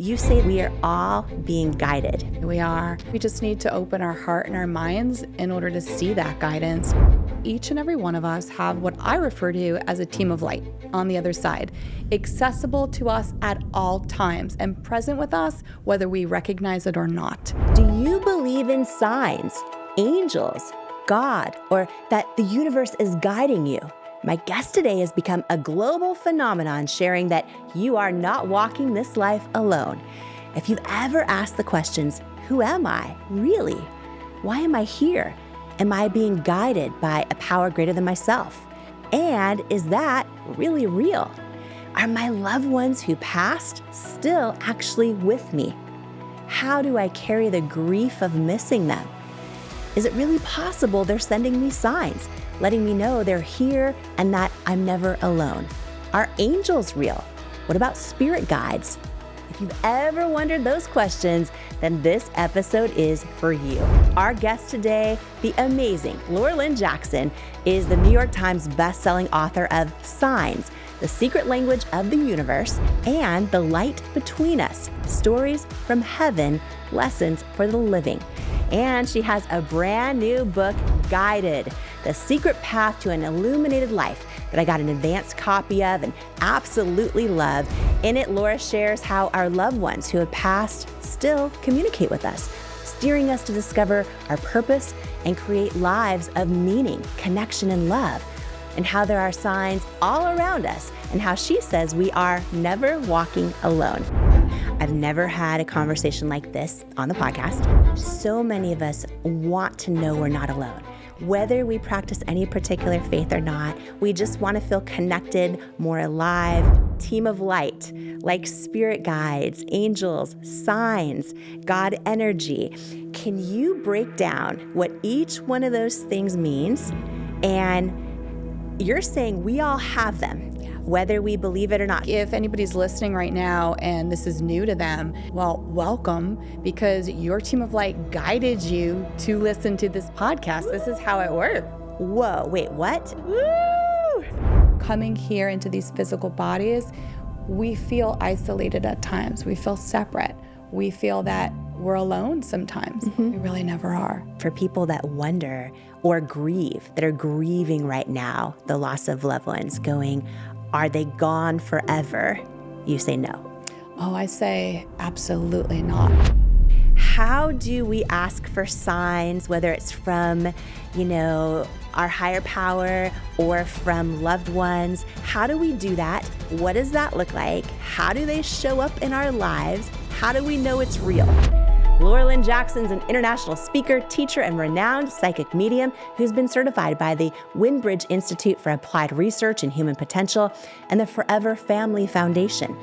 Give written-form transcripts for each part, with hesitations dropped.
You say we are all being guided. We are. We just need to open our heart and our minds in order to see that guidance. Each and every one of us have what I refer to as a team of light on the other side, accessible to us at all times and present with us whether we recognize it or not. Do you believe in signs, angels, God, or that the universe is guiding you? My guest today has become a global phenomenon, sharing that you are not walking this life alone. If you've ever asked the questions, who am I, really? Why am I here? Am I being guided by a power greater than myself? And is that really real? Are my loved ones who passed still actually with me? How do I carry the grief of missing them? Is it really possible they're sending me signs, letting me know they're here and that I'm never alone? Are angels real? What about spirit guides? If you've ever wondered those questions, then this episode is for you. Our guest today, the amazing Laura Lynne Jackson, is the New York Times bestselling author of Signs, The Secret Language of the Universe, and The Light Between Us, Stories from Heaven, Lessons for the Living. And she has a brand new book, Guided, The Secret Path to an Illuminated Life, that I got an advanced copy of and absolutely love. In it, Laura shares how our loved ones who have passed still communicate with us, steering us to discover our purpose and create lives of meaning, connection, and love, and how there are signs all around us, and how she says we are never walking alone. I've never had a conversation like this on the podcast. So many of us want to know we're not alone. Whether we practice any particular faith or not, we just want to feel connected, more alive, team of light, like spirit guides, angels, signs, God energy. Can you break down what each one of those things means? And you're saying we all have them, whether we believe it or not. If anybody's listening right now and this is new to them, well, welcome, because your team of light guided you to listen to this podcast. This is how it works. Whoa, wait, what? Woo! Coming here into these physical bodies, we feel isolated at times. We feel separate. We feel that we're alone sometimes. We really never are. For people that wonder or grieve, that are grieving right now, the loss of loved ones, going, are they gone forever? You say no. Oh, I say absolutely not. How do we ask for signs, whether it's from, our higher power or from loved ones? How do we do that? What does that look like? How do they show up in our lives? How do we know it's real? Laura Lynne Jackson's an international speaker, teacher, and renowned psychic medium who's been certified by the Windbridge Institute for Applied Research and Human Potential and the Forever Family Foundation.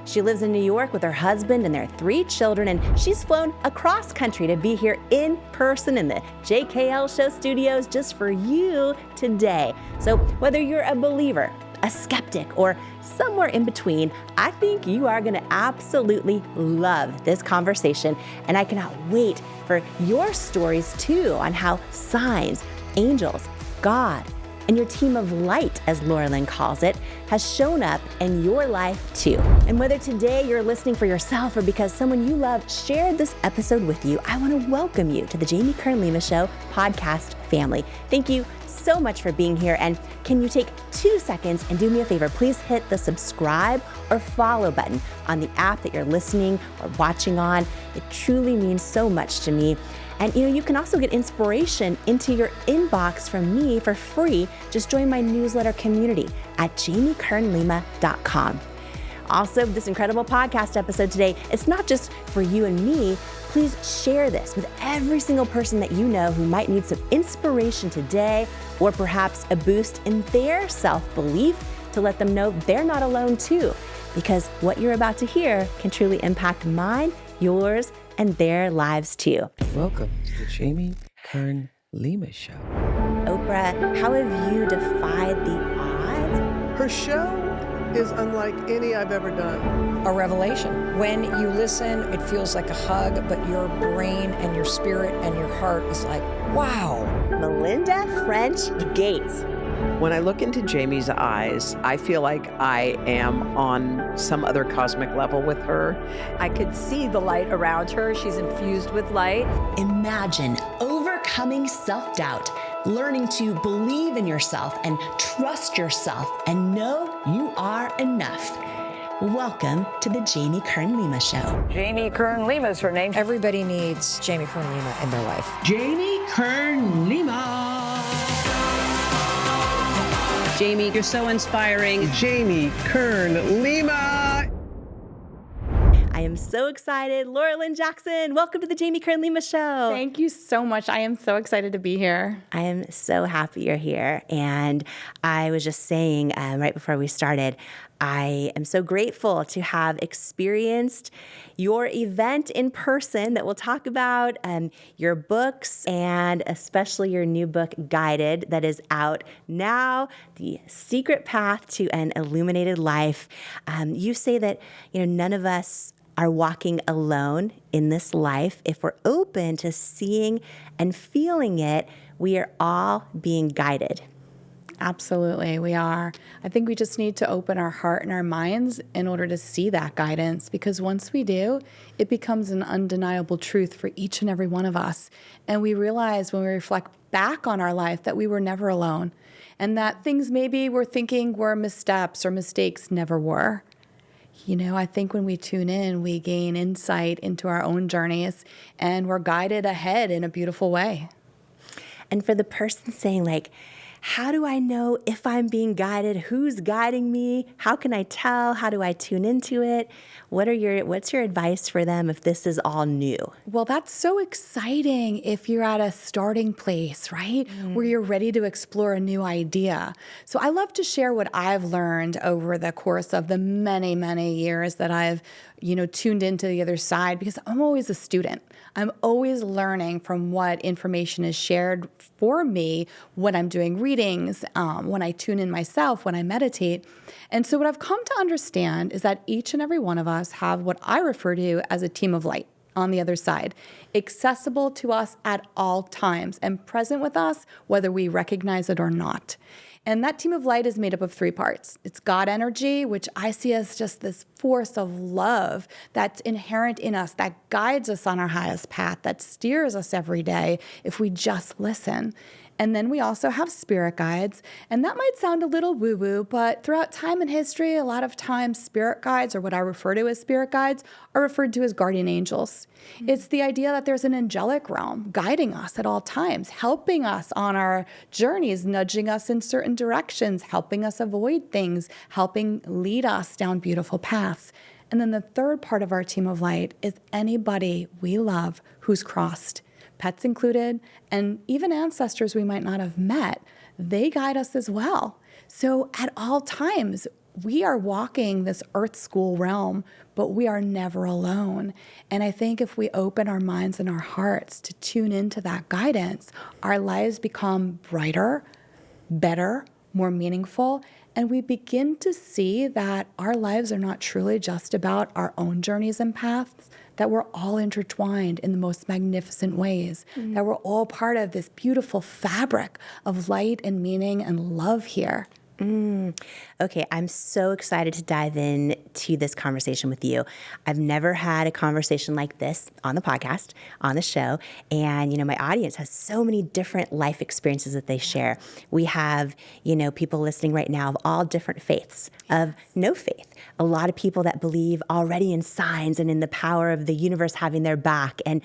She lives in New York with her husband and their 3 children, and she's flown across country to be here in person in the JKL Show studios just for you today. So whether you're a believer, a skeptic, or somewhere in between, I think you are going to absolutely love this conversation. And I cannot wait for your stories too on how signs, angels, God, and your team of light, as Laura Lynne calls it, has shown up in your life too. And whether today you're listening for yourself or because someone you love shared this episode with you, I want to welcome you to the Jamie Kern Lima Show podcast family. Thank you so much for being here. And can you take 2 seconds and do me a favor? Please hit the subscribe or follow button on the app that you're listening or watching on. It truly means so much to me. And you can also get inspiration into your inbox from me for free. Just join my newsletter community at jamiekernlima.com. Also, this incredible podcast episode today, it's not just for you and me. Please share this with every single person that you know who might need some inspiration today, or perhaps a boost in their self-belief to let them know they're not alone too. Because what you're about to hear can truly impact mine, yours, and their lives too. Welcome to the Jamie Kern Lima Show. Oprah, how have you defied the odds? Her show is unlike any I've ever done. A revelation. When you listen, it feels like a hug, but your brain and your spirit and your heart is like, wow. Melinda French Gates. When I look into Jamie's eyes, I feel like I am on some other cosmic level with her. I could see the light around her. She's infused with light. Imagine overcoming self-doubt, learning to believe in yourself and trust yourself and know you are enough. Welcome to the Jamie Kern Lima Show. Jamie Kern Lima is her name. Everybody needs Jamie Kern Lima in their life. Jamie Kern Lima. Jamie, you're so inspiring. Jamie Kern Lima. I am so excited. Laura Lynne Jackson, welcome to the Jamie Kern Lima Show. Thank you so much. I am so excited to be here. I am so happy you're here. And I was just saying right before we started, I am so grateful to have experienced your event in person that we'll talk about, your books, and especially your new book, Guided, that is out now, The Secret Path to an Illuminated Life. You say that none of us are walking alone in this life. If we're open to seeing and feeling it, we are all being guided. Absolutely, we are. I think we just need to open our heart and our minds in order to see that guidance, because once we do, it becomes an undeniable truth for each and every one of us. And we realize when we reflect back on our life that we were never alone, and that things maybe we're thinking were missteps or mistakes never were. I think when we tune in, we gain insight into our own journeys, and we're guided ahead in a beautiful way. And for the person saying, how do I know if I'm being guided? Who's guiding me? How can I tell? How do I tune into it? What's your advice for them if this is all new? Well, that's so exciting if you're at a starting place, right? Where you're ready to explore a new idea. So I love to share what I've learned over the course of the many, many years that I've tuned into the other side, because I'm always a student. I'm always learning from what information is shared for me when I'm doing readings, when I tune in myself, when I meditate. And so what I've come to understand is that each and every one of us have what I refer to as a team of light on the other side, accessible to us at all times and present with us whether we recognize it or not. And that team of light is made up of three parts. It's God energy, which I see as just this force of love that's inherent in us, that guides us on our highest path, that steers us every day if we just listen. And then we also have spirit guides. And that might sound a little woo-woo, but throughout time and history, a lot of times spirit guides, or what I refer to as spirit guides, are referred to as guardian angels. It's the idea that there's an angelic realm guiding us at all times, helping us on our journeys, nudging us in certain directions, helping us avoid things, helping lead us down beautiful paths. And then the third part of our team of light is anybody we love who's crossed, pets included, and even ancestors we might not have met. They guide us as well. So at all times, we are walking this earth school realm, but we are never alone. And I think if we open our minds and our hearts to tune into that guidance, our lives become brighter, better, more meaningful, and we begin to see that our lives are not truly just about our own journeys and paths, that we're all intertwined in the most magnificent ways, that we're all part of this beautiful fabric of light and meaning and love here. Okay, I'm so excited to dive in to this conversation with you. I've never had a conversation like this on the podcast, on the show, and my audience has so many different life experiences that they share. We have, people listening right now of all different faiths, of no faith. A lot of people that believe already in signs and in the power of the universe having their back, and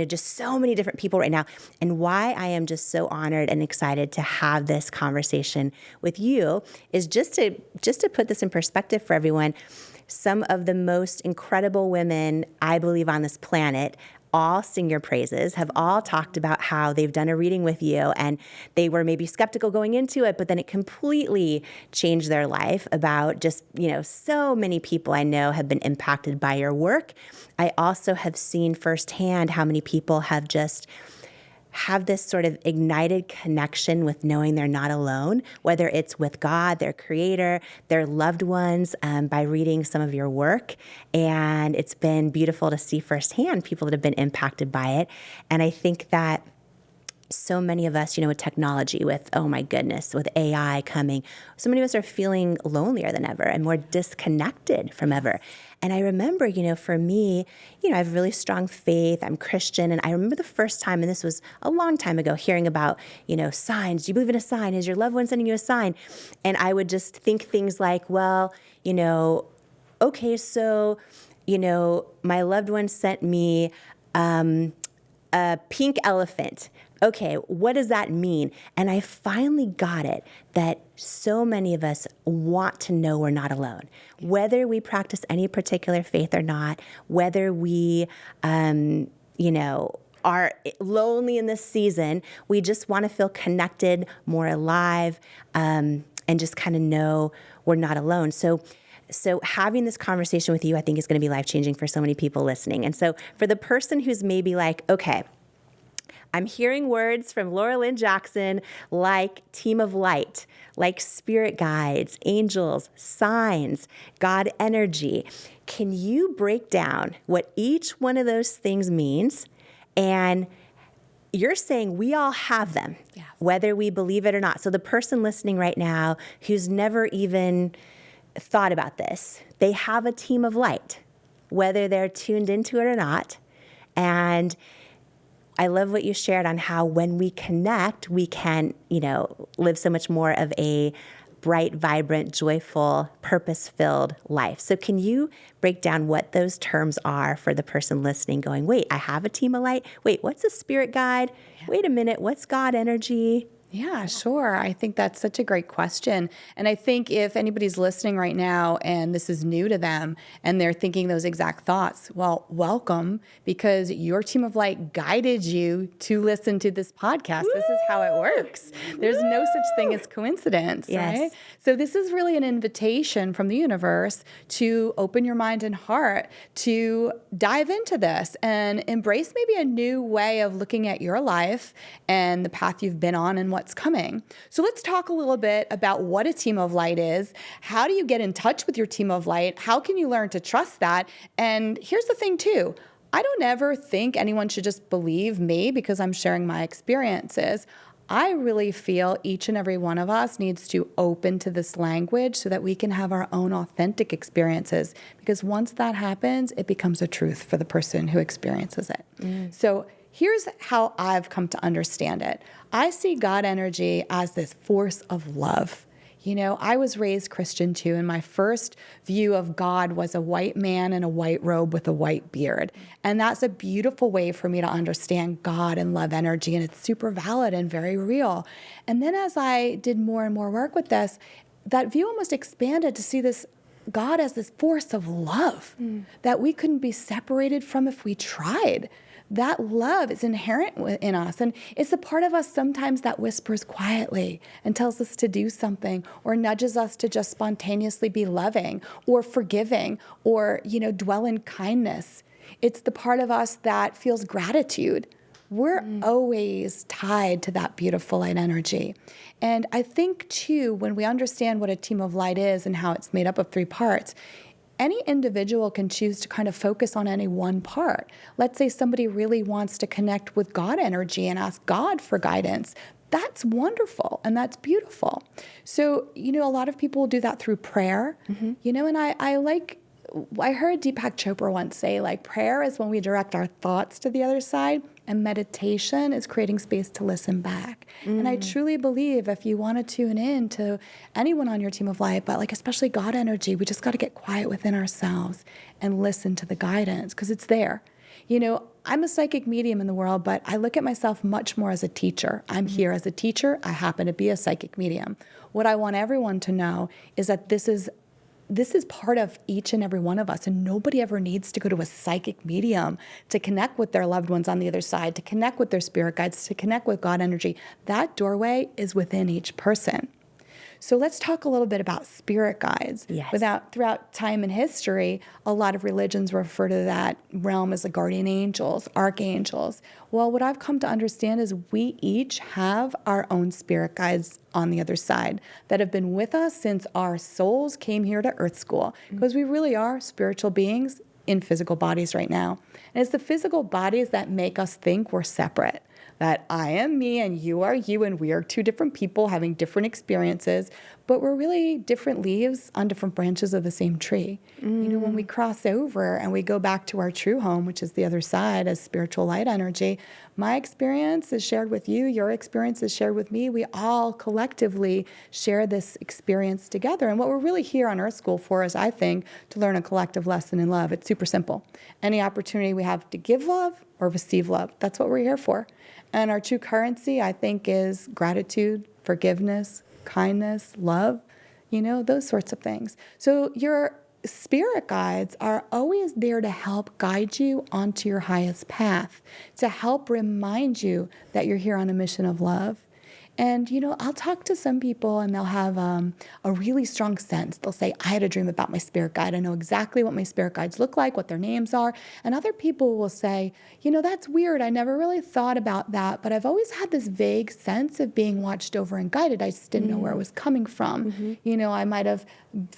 just so many different people right now. And why I am just so honored and excited to have this conversation with you is just to put this in perspective for everyone. Some of the most incredible women, I believe, on this planet all sing your praises, have all talked about how they've done a reading with you and they were maybe skeptical going into it, but then it completely changed their life. About just, so many people I know have been impacted by your work. I also have seen firsthand how many people have just have this sort of ignited connection with knowing they're not alone, whether it's with God, their creator, their loved ones, by reading some of your work. And it's been beautiful to see firsthand people that have been impacted by it. And I think that so many of us, with technology, with, oh my goodness, with AI coming, so many of us are feeling lonelier than ever and more disconnected from ever. And I remember, for me, I have really strong faith. I'm Christian. And I remember the first time, and this was a long time ago, hearing about, signs. Do you believe in a sign? Is your loved one sending you a sign? And I would just think things like, well, okay, so, my loved one sent me a pink elephant. Okay, what does that mean? And I finally got it, that so many of us want to know we're not alone. Whether we practice any particular faith or not, whether we, are lonely in this season, we just want to feel connected, more alive, and just kind of know we're not alone. So having this conversation with you, I think, is going to be life-changing for so many people listening. And so for the person who's maybe like, okay, I'm hearing words from Laura Lynne Jackson like team of light, like spirit guides, angels, signs, God energy. Can you break down what each one of those things means? And you're saying we all have them, yes, whether we believe it or not. So the person listening right now who's never even thought about this, they have a team of light, whether they're tuned into it or not. And I love what you shared on how when we connect, we can, live so much more of a bright, vibrant, joyful, purpose-filled life. So can you break down what those terms are for the person listening going, wait, I have a team of light? Wait, what's a spirit guide? Yeah. Wait a minute, what's God energy? Yeah, sure. I think that's such a great question. And I think if anybody's listening right now and this is new to them and they're thinking those exact thoughts, well, welcome, because your team of light guided you to listen to this podcast. Woo! This is how it works. There's no such thing as coincidence, yes, right? So this is really an invitation from the universe to open your mind and heart to dive into this and embrace maybe a new way of looking at your life and the path you've been on and what's coming. So let's talk a little bit about what a team of light is. How do you get in touch with your team of light? How can you learn to trust that? And here's the thing too, I don't ever think anyone should just believe me because I'm sharing my experiences. I really feel each and every one of us needs to open to this language so that we can have our own authentic experiences. Because once that happens, it becomes a truth for the person who experiences it. So here's how I've come to understand it. I see God energy as this force of love. I was raised Christian too, and my first view of God was a white man in a white robe with a white beard. And that's a beautiful way for me to understand God and love energy, and it's super valid and very real. And then as I did more and more work with this, that view almost expanded to see this God as this force of love that we couldn't be separated from if we tried. That love is inherent in us, and it's the part of us sometimes that whispers quietly and tells us to do something or nudges us to just spontaneously be loving or forgiving or, dwell in kindness. It's the part of us that feels gratitude. We're always tied to that beautiful light energy. And I think, too, when we understand what a team of light is and how it's made up of 3 parts, any individual can choose to kind of focus on any one part. Let's say somebody really wants to connect with God energy and ask God for guidance. That's wonderful and that's beautiful. So, a lot of people will do that through prayer, and I heard Deepak Chopra once say, prayer is when we direct our thoughts to the other side, and meditation is creating space to listen back. And I truly believe if you want to tune in to anyone on your team of light, but especially God energy, we just got to get quiet within ourselves and listen to the guidance because it's there. I'm a psychic medium in the world, but I look at myself much more as a teacher. I'm here as a teacher. I happen to be a psychic medium. What I want everyone to know is that this is part of each and every one of us, and nobody ever needs to go to a psychic medium to connect with their loved ones on the other side, to connect with their spirit guides, to connect with God energy. That doorway is within each person. So let's talk a little bit about spirit guides. Yes. Throughout time and history, a lot of religions refer to that realm as the guardian angels, archangels. Well, what I've come to understand is we each have our own spirit guides on the other side that have been with us since our souls came here to Earth School, because we really are spiritual beings in physical bodies right now. And it's the physical bodies that make us think we're separate. that I am me and you are you, and we are two different people having different experiences, but we're really different leaves on different branches of the same tree. You know, when we cross over and we go back to our true home, which is the other side as spiritual light energy, my experience is shared with you, your experience is shared with me. We all collectively share this experience together. And what we're really here on Earth School for is, I think, to learn a collective lesson in love. It's super simple. Any opportunity we have to give love or receive love, that's what we're here for. And our true currency, I think, is gratitude, forgiveness, kindness, love, you know, those sorts of things. So your spirit guides are always there to help guide you onto your highest path, to help remind you that you're here on a mission of love. And, you know, I'll talk to some people and they'll have a really strong sense. They'll say, I had a dream about my spirit guide. I know exactly what my spirit guides look like, what their names are. And other people will say, you know, that's weird. I never really thought about that, but I've always had this vague sense of being watched over and guided. I just didn't know where it was coming from. You know, I might have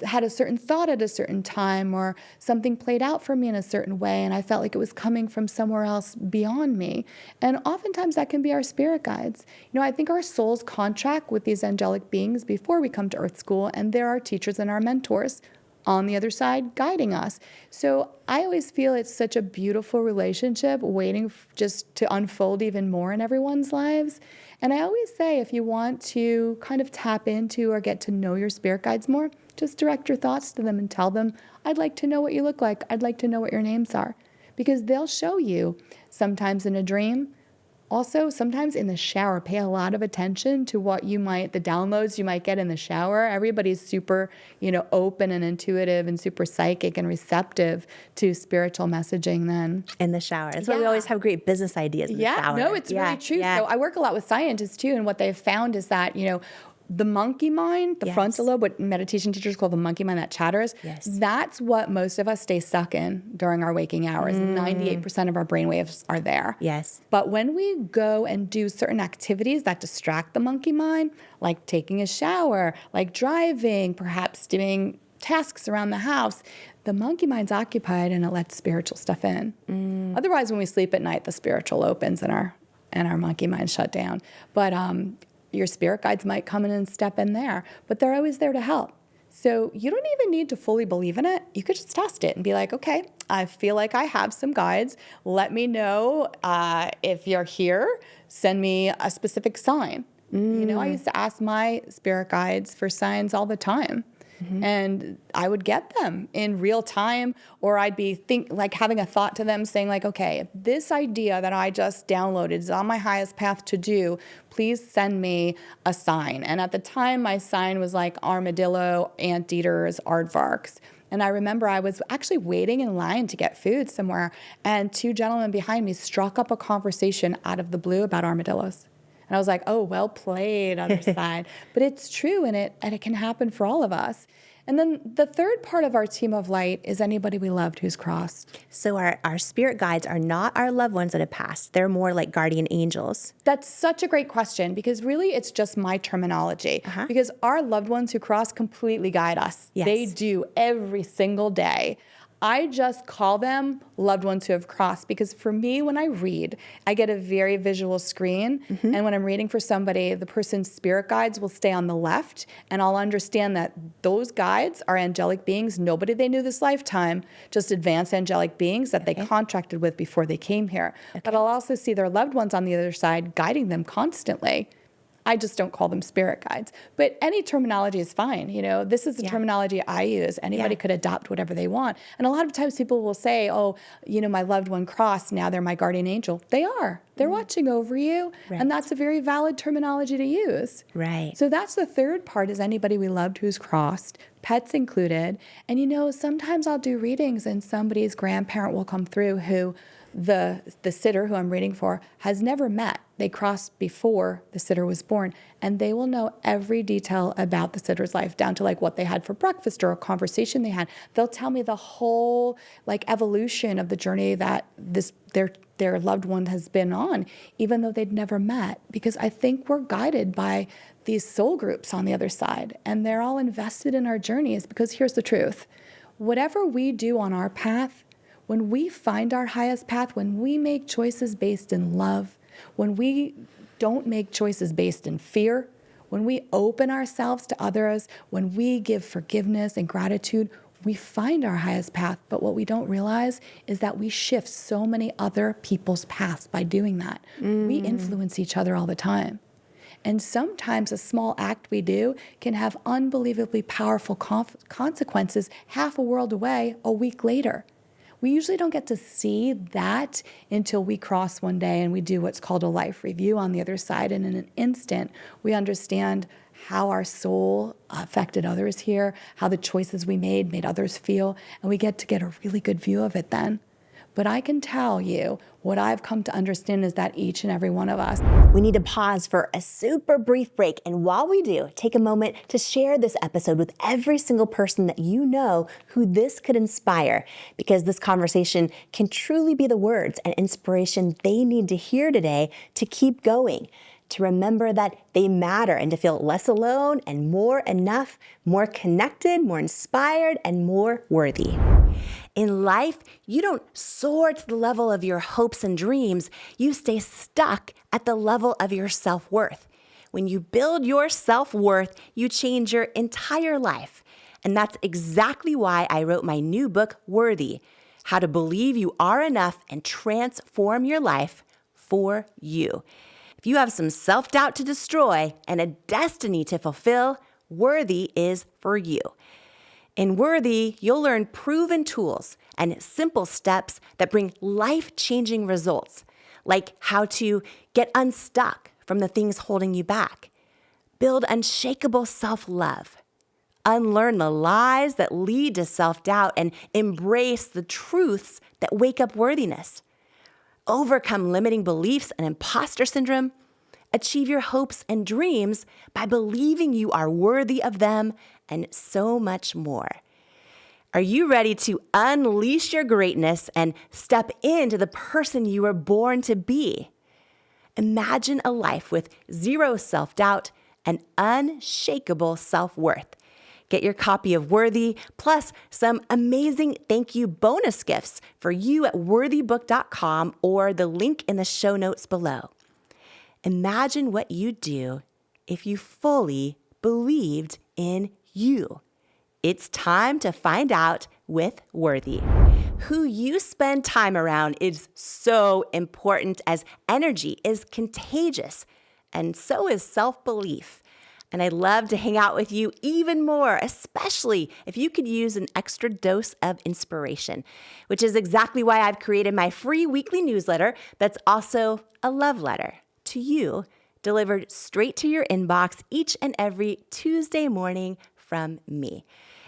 had a certain thought at a certain time, or something played out for me in a certain way, and I felt like it was coming from somewhere else beyond me. And oftentimes that can be our spirit guides. You know, I think our souls contract with these angelic beings before we come to Earth School, and they're our teachers and our mentors on the other side guiding us. So I always feel it's such a beautiful relationship waiting just to unfold even more in everyone's lives. And I always say, if you want to kind of tap into or get to know your spirit guides more, just direct your thoughts to them and tell them, I'd like to know what you look like. I'd like to know what your names are. Because they'll show you, sometimes in a dream. Also, sometimes in the shower. Pay a lot of attention to what the downloads you might get in the shower. Everybody's super, you know, open and intuitive and super psychic and receptive to spiritual messaging then. In the shower. That's why we always have great business ideas in the shower. No, it's really true. So I work a lot with scientists too, and what they've found is that, you know, the monkey mind, the frontal lobe, what meditation teachers call the monkey mind that chatters, that's what most of us stay stuck in during our waking hours. 98% of our brain waves are there. Yes. But when we go and do certain activities that distract the monkey mind, like taking a shower, like driving, perhaps doing tasks around the house, the monkey mind's occupied and it lets spiritual stuff in. Otherwise, when we sleep at night, the spiritual opens and our monkey mind shut down. But your spirit guides might come in and step in there, but they're always there to help. So you don't even need to fully believe in it. You could just test it and be like, okay, I feel like I have some guides. Let me know if you're here. Send me a specific sign. You know, I used to ask my spirit guides for signs all the time. And I would get them in real time, or I'd be having a thought to them saying like, okay, if this idea that I just downloaded is on my highest path to do, please send me a sign. And at the time, my sign was like armadillo, anteaters, aardvarks. And I remember I was actually waiting in line to get food somewhere, and two gentlemen behind me struck up a conversation out of the blue about armadillos. And I was like, oh, well played, other side. But it's true, and it can happen for all of us. And then the third part of our team of light is anybody we loved who's crossed. So our spirit guides are not our loved ones that have passed. They're more like guardian angels. That's such a great question, because really it's just my terminology. Because our loved ones who cross completely guide us. Yes. They do every single day. I just call them loved ones who have crossed, because for me, when I read, I get a very visual screen. And when I'm reading for somebody, the person's spirit guides will stay on the left, and I'll understand that those guides are angelic beings, nobody they knew this lifetime, just advanced angelic beings that they contracted with before they came here. But I'll also see their loved ones on the other side guiding them constantly. I just don't call them spirit guides. But any terminology is fine. You know, this is the terminology I use. Anybody could adopt whatever they want. And a lot of times people will say, oh, you know, my loved one crossed, now they're my guardian angel. They are. They're watching over you. Right. And that's a very valid terminology to use. Right. So that's the third part, is anybody we loved who's crossed, pets included. And, you know, sometimes I'll do readings and somebody's grandparent will come through who the sitter who I'm reading for has never met. They crossed before the sitter was born, and they will know every detail about the sitter's life, down to like what they had for breakfast or a conversation they had. They'll tell me the whole like evolution of the journey that their loved one has been on, even though they'd never met, because I think we're guided by these soul groups on the other side, and they're all invested in our journeys. Because here's the truth: whatever we do on our path, when we find our highest path, when we make choices based in love, When we don't make choices based in fear, when we open ourselves to others, when we give forgiveness and gratitude, we find our highest path. But what we don't realize is that we shift so many other people's paths by doing that. We influence each other all the time. And sometimes a small act we do can have unbelievably powerful consequences half a world away a week later. We usually don't get to see that until we cross one day and we do what's called a life review on the other side. And in an instant, we understand how our soul affected others here, how the choices we made others feel, and we get a really good view of it then. But I can tell you what I've come to understand is that each and every one of us. We need to pause for a super brief break. And while we do, take a moment to share this episode with every single person that you know who this could inspire, because this conversation can truly be the words and inspiration they need to hear today to keep going, to remember that they matter, and to feel less alone and more enough, more connected, more inspired, and more worthy. In life, you don't soar to the level of your hopes and dreams. You stay stuck at the level of your self-worth. When you build your self-worth, you change your entire life. And that's exactly why I wrote my new book, Worthy: How to Believe You Are Enough and Transform Your Life for You. If you have some self-doubt to destroy and a destiny to fulfill, Worthy is for you. In Worthy, you'll learn proven tools and simple steps that bring life-changing results, like how to get unstuck from the things holding you back, build unshakable self-love, unlearn the lies that lead to self-doubt, and embrace the truths that wake up worthiness, overcome limiting beliefs and imposter syndrome, achieve your hopes and dreams by believing you are worthy of them, and so much more. Are you ready to unleash your greatness and step into the person you were born to be? Imagine a life with zero self-doubt and unshakable self-worth. Get your copy of Worthy, plus some amazing thank you bonus gifts for you at worthybook.com or the link in the show notes below. Imagine what you'd do if you fully believed in you. It's time to find out with Worthy. Who you spend time around is so important, as energy is contagious, and so is self-belief. And I'd love to hang out with you even more, especially if you could use an extra dose of inspiration, which is exactly why I've created my free weekly newsletter that's also a love letter to you, delivered straight to your inbox each and every Tuesday morning from me.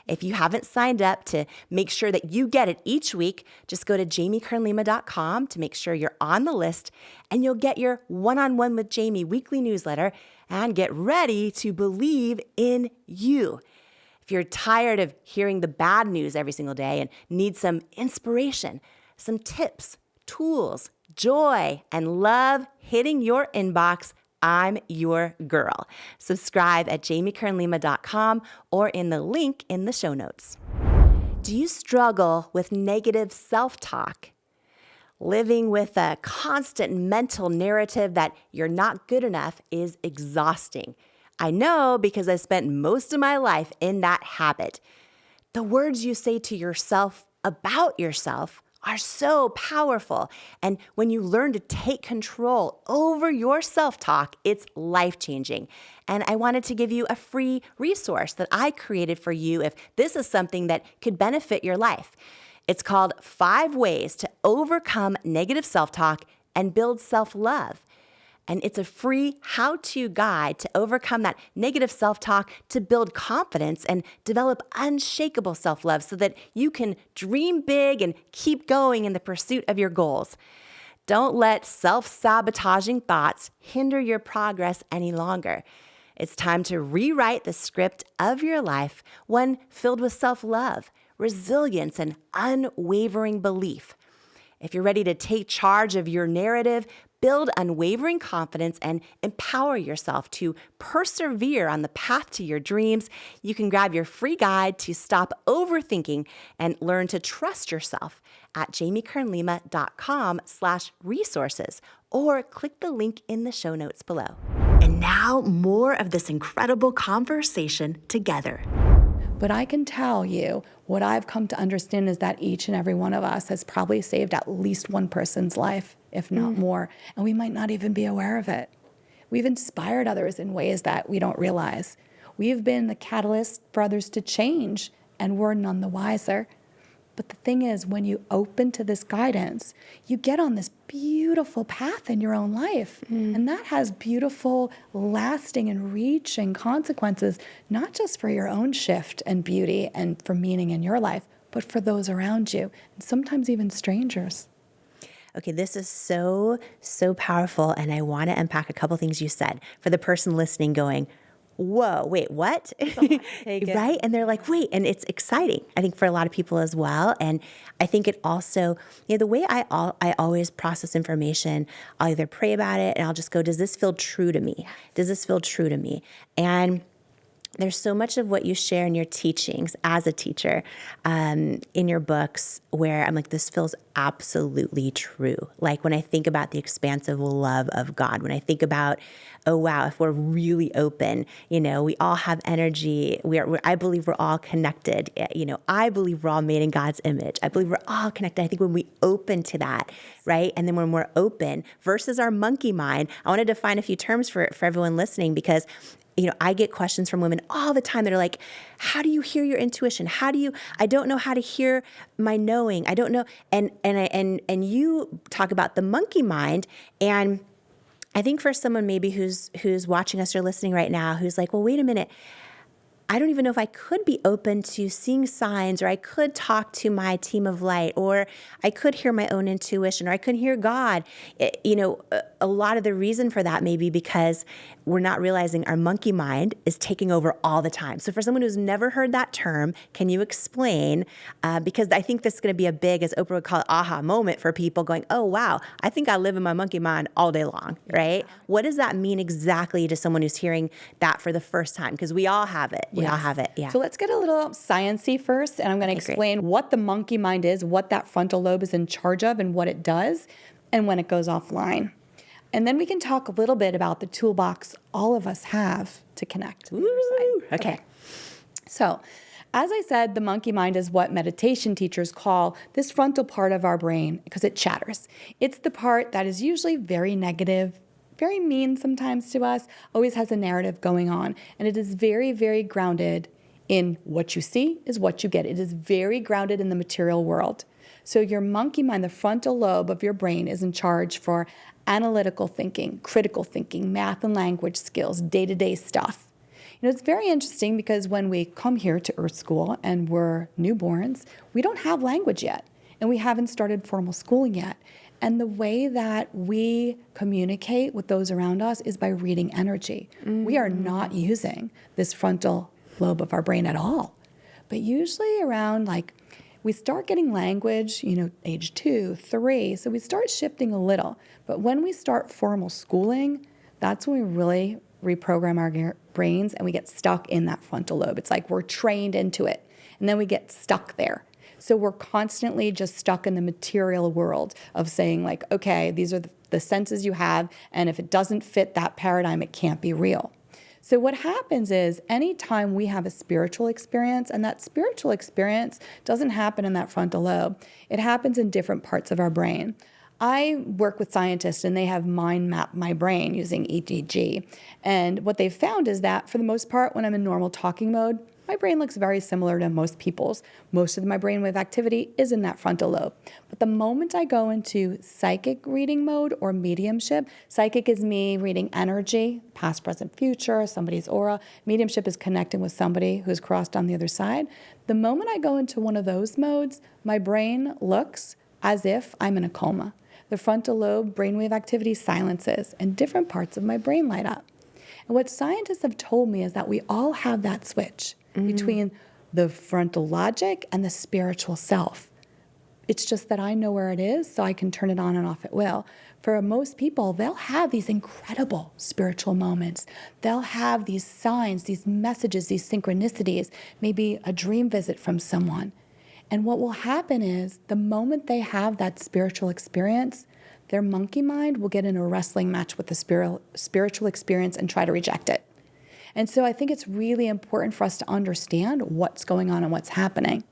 If you haven't signed up to make sure that you get it each week, just go to jamiekernlima.com to make sure you're on the list, and you'll get your One-on-One with Jamie weekly newsletter and get ready to believe in you. If you're tired of hearing the bad news every single day and need some inspiration, some tips, tools, joy, and love hitting your inbox, I'm your girl. Subscribe at jamiekernlima.com or in the link in the show notes. Do you struggle with negative self-talk? Living with a constant mental narrative that you're not good enough is exhausting. I know, because I spent most of my life in that habit. The words you say to yourself about yourself are so powerful. And when you learn to take control over your self-talk, it's life-changing. And I wanted to give you a free resource that I created for you if this is something that could benefit your life. It's called 5 Ways to Overcome Negative Self-Talk and Build Self-Love. And it's a free how-to guide to overcome that negative self-talk, to build confidence and develop unshakable self-love so that you can dream big and keep going in the pursuit of your goals. Don't let self-sabotaging thoughts hinder your progress any longer. It's time to rewrite the script of your life, one filled with self-love, resilience, and unwavering belief. If you're ready to take charge of your narrative, build unwavering confidence and empower yourself to persevere on the path to your dreams, you can grab your free guide to stop overthinking and learn to trust yourself at jamiekernlima.com/resources, or click the link in the show notes below. And now more of this incredible conversation together. But I can tell you what I've come to understand is that each and every one of us has probably saved at least one person's life, if not more, and we might not even be aware of it. We've inspired others in ways that we don't realize. We've been the catalyst for others to change, and we're none the wiser. But the thing is, when you open to this guidance, you get on this beautiful path in your own life. And that has beautiful, lasting, and reaching consequences, not just for your own shift and beauty and for meaning in your life, but for those around you, and sometimes even strangers. Okay, this is so powerful, and I want to unpack a couple things you said for the person listening going, whoa, wait, what? Right? And they're like, wait, and it's exciting, I think, for a lot of people as well. And I think it also, the way I always process information, I'll either pray about it and I'll just go, does this feel true to me? Does this feel true to me? And there's so much of what you share in your teachings as a teacher, in your books, where I'm like, this feels absolutely true. Like when I think about the expansive love of God, when I think about, oh wow, if we're really open, we all have energy. I believe we're all connected. I believe we're all made in God's image. I believe we're all connected. I think when we open to that, right? And then when we're open versus our monkey mind, I want to define a few terms for everyone listening, because I get questions from women all the time that are like, how do you hear your intuition? I don't know how to hear my knowing. I don't know. And you talk about the monkey mind. And I think for someone maybe who's watching us or listening right now, who's like, well, wait a minute, I don't even know if I could be open to seeing signs, or I could talk to my team of light, or I could hear my own intuition, or I could hear God. A lot of the reason for that may be because we're not realizing our monkey mind is taking over all the time. So for someone who's never heard that term, can you explain? Because I think this is going to be a big, as Oprah would call it, aha moment for people going, oh, wow, I think I live in my monkey mind all day long, right? Yeah. What does that mean exactly to someone who's hearing that for the first time? Because we all have it. We all have it, yeah. So let's get a little sciencey first, and I'm going to explain what the monkey mind is, what that frontal lobe is in charge of, and what it does, and when it goes offline. And then we can talk a little bit about the toolbox all of us have to connect to the other side. Okay. So, as I said, the monkey mind is what meditation teachers call this frontal part of our brain because it chatters. It's the part that is usually very negative, very mean sometimes to us, always has a narrative going on. And it is very, very grounded in what you see is what you get. It is very grounded in the material world. So your monkey mind, the frontal lobe of your brain, is in charge for analytical thinking, critical thinking, math and language skills, day-to-day stuff. It's very interesting because when we come here to Earth School and we're newborns, we don't have language yet, and we haven't started formal schooling yet. And the way that we communicate with those around us is by reading energy. We are not using this frontal lobe of our brain at all. But usually around we start getting language, age 2, 3, so we start shifting a little. But when we start formal schooling, that's when we really reprogram our brains and we get stuck in that frontal lobe. It's like we're trained into it, and then we get stuck there. So we're constantly just stuck in the material world of saying okay, these are the senses you have, and if it doesn't fit that paradigm, it can't be real. So what happens is anytime we have a spiritual experience, and that spiritual experience doesn't happen in that frontal lobe, it happens in different parts of our brain. I work with scientists, and they have mind mapped my brain using EEG. And what they've found is that for the most part, when I'm in normal talking mode, my brain looks very similar to most people's. Most of my brainwave activity is in that frontal lobe. But the moment I go into psychic reading mode or mediumship, psychic is me reading energy, past, present, future, somebody's aura. Mediumship is connecting with somebody who's crossed on the other side. The moment I go into one of those modes, my brain looks as if I'm in a coma. The frontal lobe brainwave activity silences, and different parts of my brain light up. And what scientists have told me is that we all have that switch between the frontal logic and the spiritual self. It's just that I know where it is, so I can turn it on and off at will. For most people, they'll have these incredible spiritual moments. They'll have these signs, these messages, these synchronicities, maybe a dream visit from someone. And what will happen is the moment they have that spiritual experience, their monkey mind will get in a wrestling match with the spiritual experience and try to reject it. And so I think it's really important for us to understand what's going on and what's happening,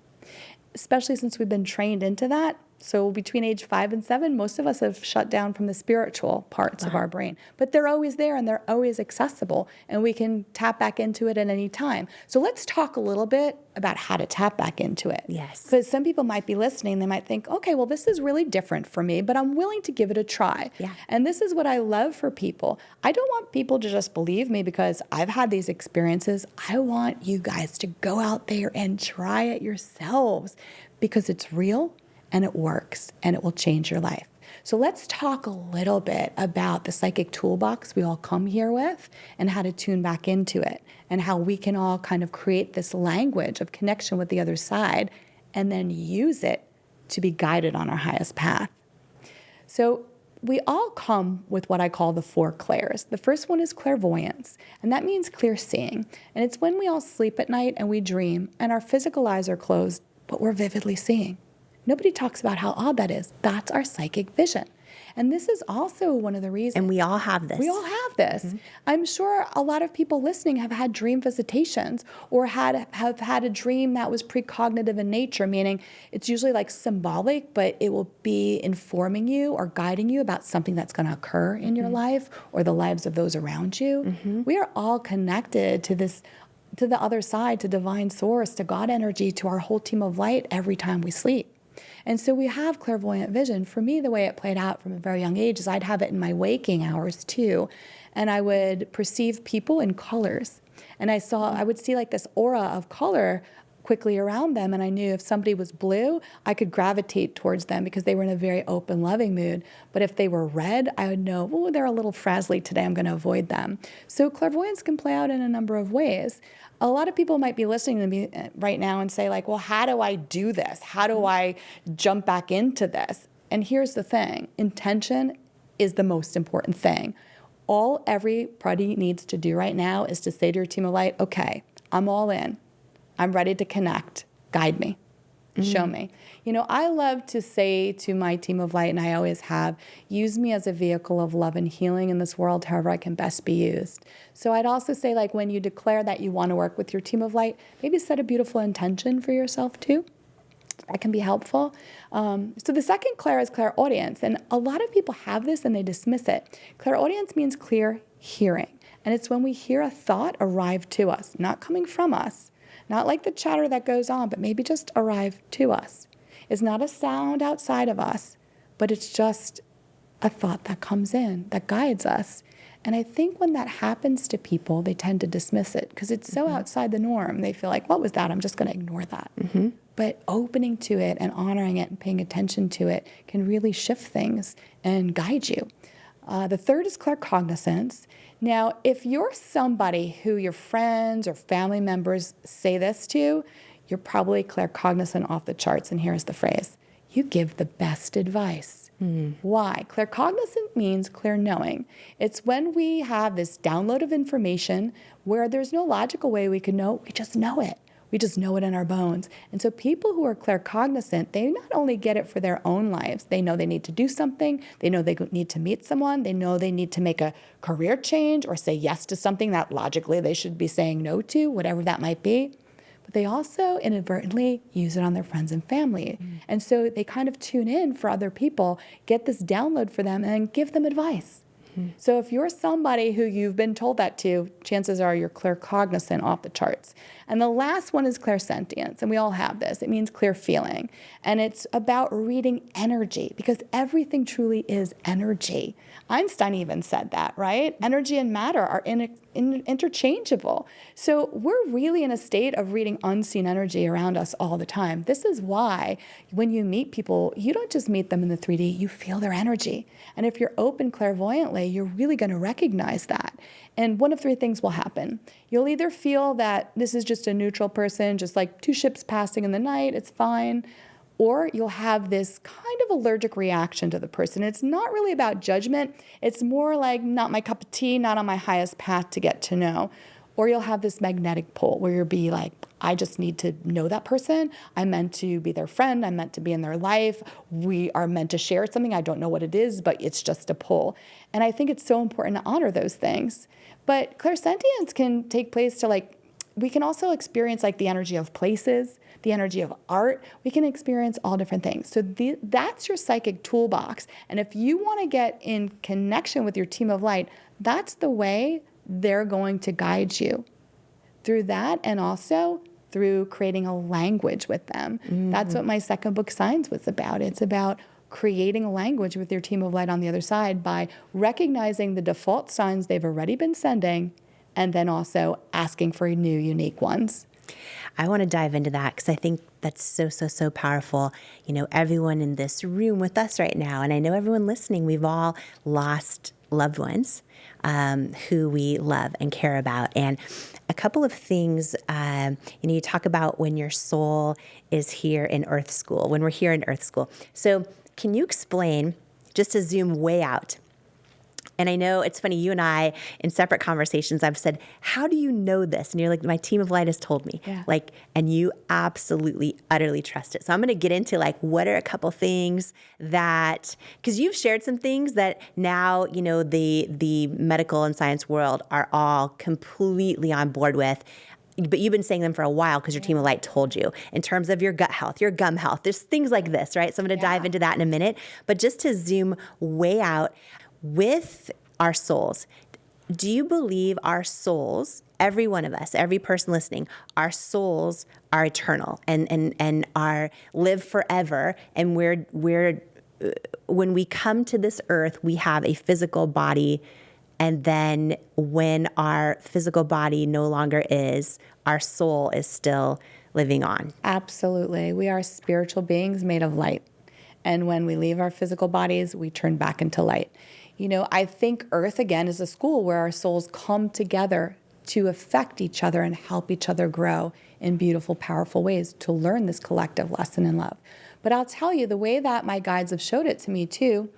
especially since we've been trained into that. So between age 5 and 7, most of us have shut down from the spiritual parts of our brain, but they're always there and they're always accessible, and we can tap back into it at any time. So let's talk a little bit about how to tap back into it. Yes. Because some people might be listening, they might think, okay, well, this is really different for me, but I'm willing to give it a try. Yeah. And this is what I love for people. I don't want people to just believe me because I've had these experiences. I want you guys to go out there and try it yourselves, because it's real and it works and it will change your life. So let's talk a little bit about the psychic toolbox we all come here with and how to tune back into it, and how we can all kind of create this language of connection with the other side and then use it to be guided on our highest path. So we all come with what I call the 4 clairs. The first one is clairvoyance, and that means clear seeing. And it's when we all sleep at night and we dream and our physical eyes are closed, but we're vividly seeing. Nobody talks about how odd that is. That's our psychic vision. And this is also one of the reasons. And we all have this. We all have this. I'm sure a lot of people listening have had dream visitations or have had a dream that was precognitive in nature, meaning it's usually like symbolic, but it will be informing you or guiding you about something that's going to occur in your life or the lives of those around you. We are all connected to this, to the other side, to divine source, to God energy, to our whole team of light every time we sleep. And so we have clairvoyant vision. For me, the way it played out from a very young age is I'd have it in my waking hours too. And I would perceive people in colors. And I would see like this aura of color quickly around them. And I knew if somebody was blue, I could gravitate towards them because they were in a very open, loving mood. But if they were red, I would know, oh, they're a little frazzly today, I'm going to avoid them. So clairvoyance can play out in a number of ways. A lot of people might be listening to me right now and say like, well, how do I do this? How do I jump back into this? And here's the thing. Intention is the most important thing. All everybody needs to do right now is to say to your team of light, okay, I'm all in. I'm ready to connect. Guide me. Show me. You know, I love to say to my team of light, and I always have, use me as a vehicle of love and healing in this world, however I can best be used. So I'd also say, like, when you declare that you want to work with your team of light, maybe set a beautiful intention for yourself too. That can be helpful. So the second clair is clairaudience, and a lot of people have this and they dismiss it. Clairaudience means clear hearing, and it's when we hear a thought arrive to us, not coming from us. Not like the chatter that goes on, but maybe just arrive to us. It's not a sound outside of us, but it's just a thought that comes in, that guides us. And I think when that happens to people, they tend to dismiss it because it's so outside the norm. They feel like, what was that? I'm just going to ignore that. But opening to it and honoring it and paying attention to it can really shift things and guide you. The third is claircognizance. Now, if you're somebody who your friends or family members say this to, you're probably claircognizant off the charts. And here's the phrase: you give the best advice. Why? Claircognizant means clear knowing. It's when we have this download of information where there's no logical way we can know, we just know it. We just know it in our bones. And so people who are claircognizant, they not only get it for their own lives, they know they need to do something, they know they need to meet someone, they know they need to make a career change or say yes to something that logically they should be saying no to, whatever that might be. But they also inadvertently use it on their friends and family. And so they kind of tune in for other people, get this download for them, and give them advice. So if you're somebody who you've been told that to, chances are you're claircognizant off the charts. And the last one is clairsentience, and we all have this. It means clear feeling. And it's about reading energy, because everything truly is energy. Einstein even said that, right? Energy and matter are interchangeable. So we're really in a state of reading unseen energy around us all the time. This is why when you meet people, you don't just meet them in the 3D, you feel their energy. And if you're open clairvoyantly, you're really going to recognize that. And one of 3 things will happen. You'll either feel that this is just a neutral person, just like 2 ships passing in the night, it's fine. Or you'll have this kind of allergic reaction to the person. It's not really about judgment. It's more like not my cup of tea, not on my highest path to get to know. Or you'll have this magnetic pull where you'll be like, I just need to know that person. I'm meant to be their friend. I'm meant to be in their life. We are meant to share something. I don't know what it is, but it's just a pull. And I think it's so important to honor those things. But clairsentience can take place to we can also experience the energy of places, the energy of art. We can experience all different things. So that's your psychic toolbox. And if you want to get in connection with your team of light, that's the way they're going to guide you through that, and also through creating a language with them. That's what my second book, Signs, was about. It's about creating a language with your team of light on the other side by recognizing the default signs they've already been sending, and then also asking for new, unique ones. I want to dive into that because I think that's so powerful. Everyone in this room with us right now, and I know everyone listening, we've all lost loved ones who we love and care about. And a couple of things, you talk about when your soul is here in Earth School, when we're here in Earth School. So can you explain, just to zoom way out, and I know it's funny, you and I, in separate conversations, I've said, how do you know this? And you're like, my team of light has told me. Yeah. And you absolutely, utterly trust it. So I'm going to get into what are a couple things that, because you've shared some things that now, the medical and science world are all completely on board with. But you've been saying them for a while because your team of light told you in terms of your gut health, your gum health. There's things like this, right? So I'm going to dive into that in a minute. But just to zoom way out, with our souls, do you believe our souls, every one of us, every person listening, our souls are eternal and are live forever, and we're when we come to this earth, we have a physical body, and then when our physical body no longer is, our soul is still living on? Absolutely. We are spiritual beings made of light. And when we leave our physical bodies, we turn back into light. I think Earth, again, is a school where our souls come together to affect each other and help each other grow in beautiful, powerful ways to learn this collective lesson in love. But I'll tell you, the way that my guides have showed it to me, too,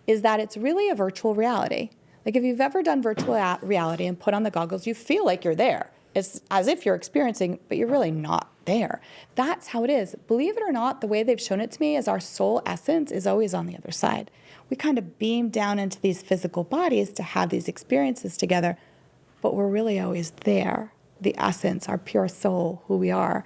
is that it's really a virtual reality. If you've ever done virtual reality and put on the goggles, you feel like you're there. It's as if you're experiencing, but you're really not there. That's how it is. Believe it or not, the way they've shown it to me is our soul essence is always on the other side. We kind of beam down into these physical bodies to have these experiences together, but we're really always there. The essence, our pure soul, who we are,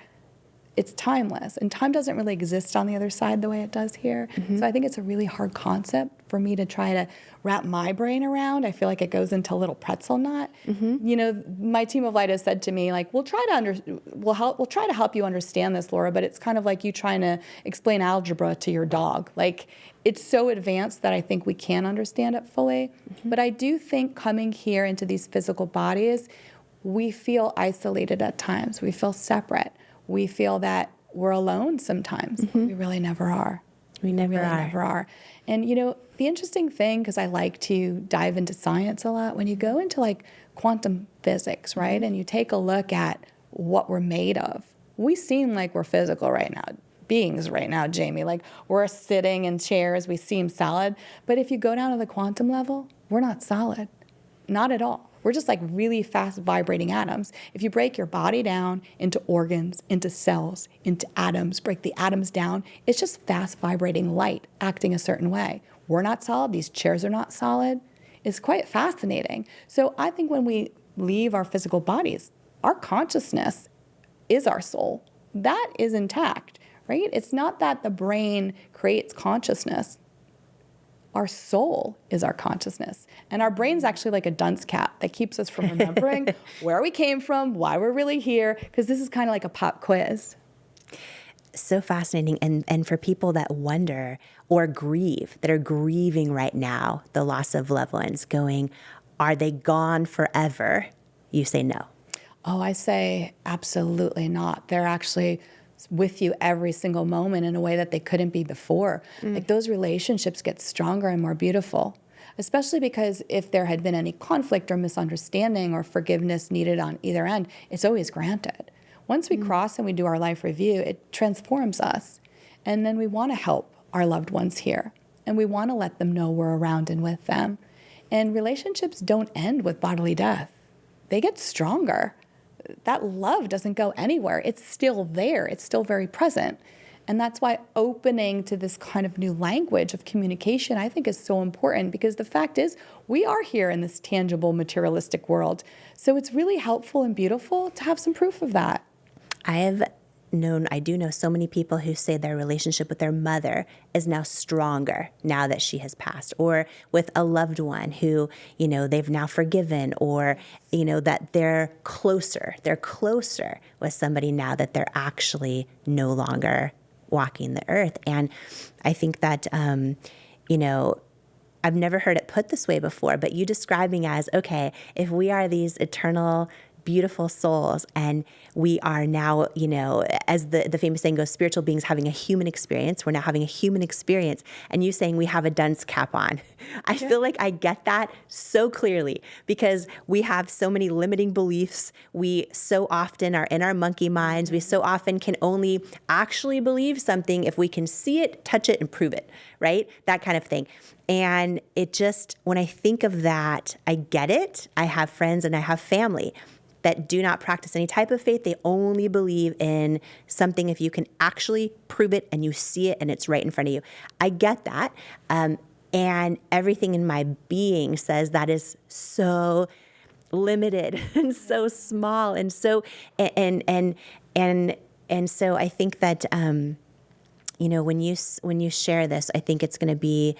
it's timeless. And time doesn't really exist on the other side the way it does here. So I think it's a really hard concept for me to try to wrap my brain around. I feel like it goes into a little pretzel knot. My team of light has said to me, we'll try to help you understand this, Laura, but it's kind of like you trying to explain algebra to your dog. It's so advanced that I think we can't understand it fully. But I do think coming here into these physical bodies, we feel isolated at times. We feel separate. We feel that we're alone sometimes. We really never are. We never are. And, the interesting thing, because I like to dive into science a lot, when you go into quantum physics, right, and you take a look at what we're made of, we seem like we're physical right now, beings right now, Jamie. We're sitting in chairs, we seem solid. But if you go down to the quantum level, we're not solid. Not at all. We're just really fast vibrating atoms. If you break your body down into organs, into cells, into atoms, break the atoms down, it's just fast vibrating light acting a certain way. We're not solid. These chairs are not solid. It's quite fascinating. So I think when we leave our physical bodies, our consciousness is our soul. That is intact, right? It's not that the brain creates consciousness. Our soul is our consciousness. And our brain's actually like a dunce cap that keeps us from remembering where we came from, why we're really here, because this is kind of like a pop quiz. So fascinating. And for people that wonder or grieve, that are grieving right now, the loss of loved ones, going, are they gone forever? You say no. Oh, I say absolutely not. They're actually with you every single moment in a way that they couldn't be before. Those relationships get stronger and more beautiful, especially because if there had been any conflict or misunderstanding or forgiveness needed on either end, it's always granted. Once we cross and we do our life review, it transforms us. And then we want to help our loved ones here. And we want to let them know we're around and with them. And relationships don't end with bodily death. They get stronger. That love doesn't go anywhere. It's still there. It's still very present. And that's why opening to this kind of new language of communication, I think, is so important, because the fact is we are here in this tangible, materialistic world. So it's really helpful and beautiful to have some proof of that. I do know so many people who say their relationship with their mother is now stronger now that she has passed, or with a loved one who, they've now forgiven, or, that they're closer with somebody now that they're actually no longer walking the earth. And I think that, I've never heard it put this way before, but you describing as, okay, if we are these eternal, beautiful souls, and we are now, as the famous saying goes, spiritual beings having a human experience. We're now having a human experience. And you saying we have a dunce cap on. I feel like I get that so clearly, because we have so many limiting beliefs. We so often are in our monkey minds. We so often can only actually believe something if we can see it, touch it, and prove it, right? That kind of thing. And it just, when I think of that, I get it. I have friends and I have family that do not practice any type of faith. They only believe in something if you can actually prove it and you see it and it's right in front of you. I get that. And everything in my being says that is so limited and so small. And so, and so I think that, when you share this, I think it's going to be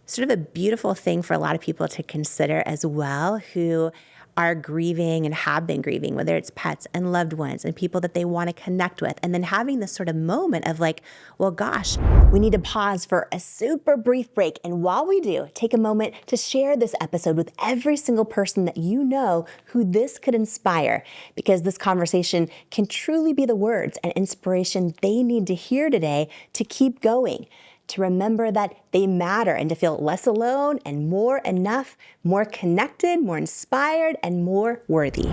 sort of a beautiful thing for a lot of people to consider as well, who are grieving and have been grieving, whether it's pets and loved ones and people that they want to connect with. And then having this sort of moment of like, well, gosh, we need to pause for a super brief break. And while we do, take a moment to share this episode with every single person that you know who this could inspire, because this conversation can truly be the words and inspiration they need to hear today to keep going, to remember that they matter, and to feel less alone and more enough, more connected, more inspired, and more worthy.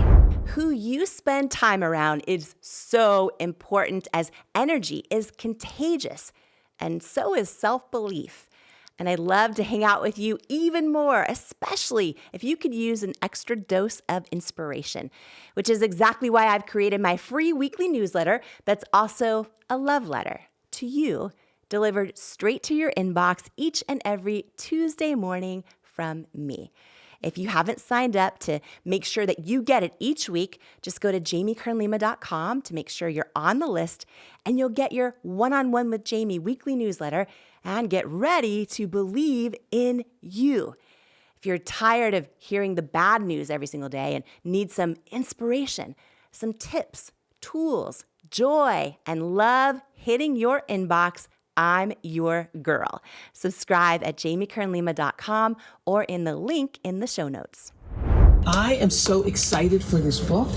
Who you spend time around is so important, as energy is contagious, and so is self-belief. And I'd love to hang out with you even more, especially if you could use an extra dose of inspiration, which is exactly why I've created my free weekly newsletter that's also a love letter to you, delivered straight to your inbox each and every Tuesday morning from me. If you haven't signed up to make sure that you get it each week, just go to jamiekernlima.com to make sure you're on the list, and you'll get your One-on-One with Jamie weekly newsletter and get ready to believe in you. If you're tired of hearing the bad news every single day and need some inspiration, some tips, tools, joy, and love hitting your inbox, I'm your girl. Subscribe at jamiekernlima.com or in the link in the show notes. I am so excited for this book.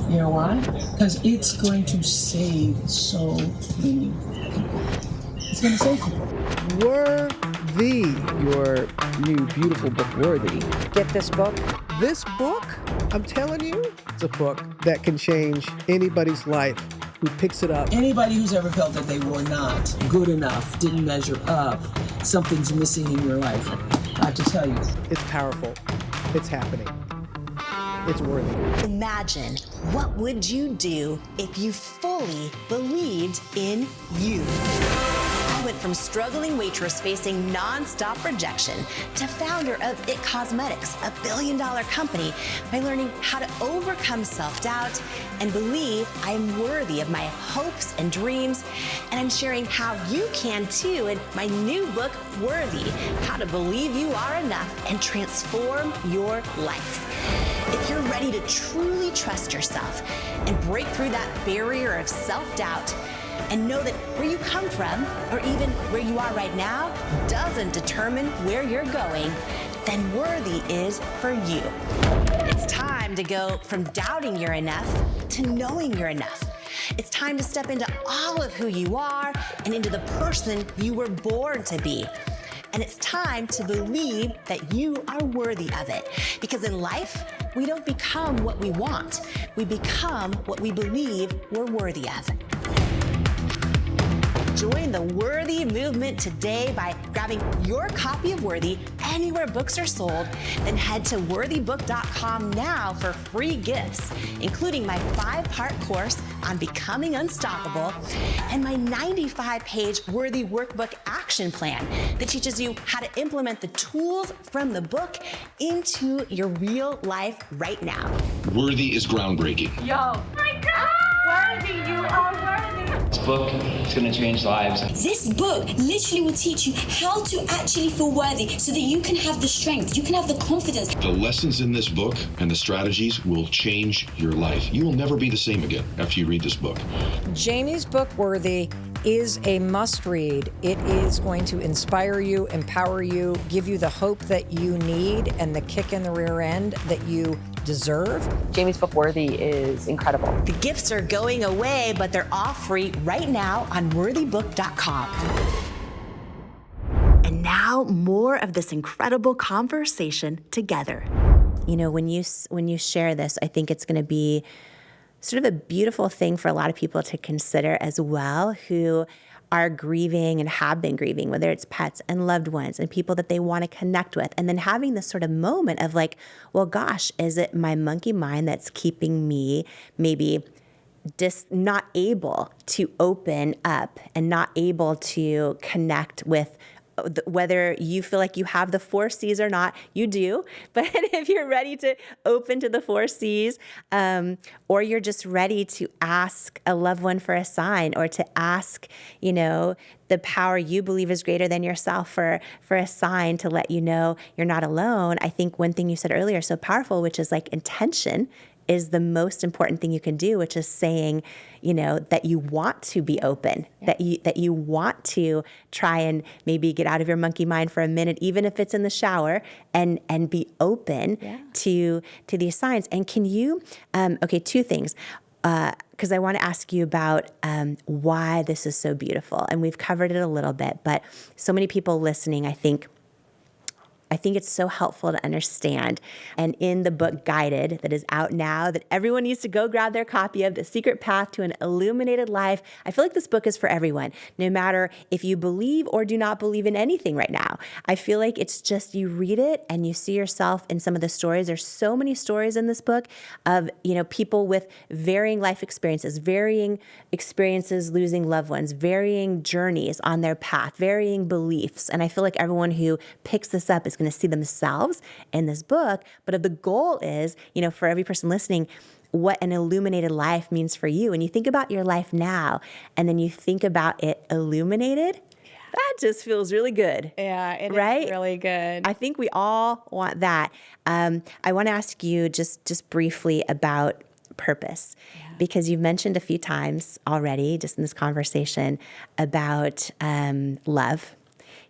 You know why? Because it's going to save so many people. It's going to save people. Worthy. Your new beautiful book, Worthy. Get this book. This book, I'm telling you, it's a book that can change anybody's life who picks it up. Anybody who's ever felt that they were not good enough, didn't measure up, something's missing in your life, I have to tell you. It's powerful. It's happening. It's worthy. Imagine, what would you do if you fully believed in you? I went from struggling waitress facing nonstop rejection to founder of IT Cosmetics, a billion-dollar company, by learning how to overcome self-doubt and believe I'm worthy of my hopes and dreams. And I'm sharing how you can too in my new book, Worthy, How to Believe You Are Enough and Transform Your Life. If you're ready to truly trust yourself and break through that barrier of self-doubt, and know that where you come from, or even where you are right now, doesn't determine where you're going, then Worthy is for you. It's time to go from doubting you're enough to knowing you're enough. It's time to step into all of who you are and into the person you were born to be. And it's time to believe that you are worthy of it. Because in life, we don't become what we want. We become what we believe we're worthy of. Join the Worthy movement today by grabbing your copy of Worthy anywhere books are sold. Then head to worthybook.com now for free gifts, including my 5-part course on becoming unstoppable and my 95-page Worthy Workbook action plan that teaches you how to implement the tools from the book into your real life right now. Worthy is groundbreaking. Yo. My God! Worthy, you are worthy. This book is going to change lives. This book literally will teach you how to actually feel worthy so that you can have the strength, you can have the confidence. The lessons in this book and the strategies will change your life. You will never be the same again after you read this book. Jamie's book, Worthy, is a must-read. It is going to inspire you, empower you, give you the hope that you need and the kick in the rear end that you deserve. Jamie's book, Worthy, is incredible. The gifts are going away, but they're all free right now on worthybook.com. And now more of this incredible conversation together. You know, when you share this, I think it's going to be sort of a beautiful thing for a lot of people to consider as well, who are grieving and have been grieving, whether it's pets and loved ones and people that they want to connect with. And then having this sort of moment of like, well, gosh, is it my monkey mind that's keeping me maybe just not able to open up and not able to connect with, whether you feel like you have the 4 C's or not, you do. But if you're ready to open to the 4 C's, or you're just ready to ask a loved one for a sign, or to ask, you know, the power you believe is greater than yourself for a sign to let you know you're not alone. I think one thing you said earlier is so powerful, which is like intention is the most important thing you can do, which is saying, you know, that you want to be open, that you want to try and maybe get out of your monkey mind for a minute, even if it's in the shower, and be open to these signs. And can you, okay, 2 things. Because I want to ask you about why this is so beautiful. And we've covered it a little bit, but so many people listening, I think it's so helpful to understand. And in the book Guided that is out now, that everyone needs to go grab their copy of, The Secret Path to an Illuminated Life. I feel like this book is for everyone, no matter if you believe or do not believe in anything right now. I feel like it's just, you read it and you see yourself in some of the stories. There's so many stories in this book of, you know, people with varying life experiences, losing loved ones, varying journeys on their path, varying beliefs. And I feel like everyone who picks this up is going to see themselves in this book. But if the goal is, you know, for every person listening, what an illuminated life means for you. And you think about your life now, and then you think about it illuminated, that just feels really good. Yeah, it right? is really good. I think we all want that. I want to ask you just briefly about purpose, because you've mentioned a few times already, just in this conversation, about love.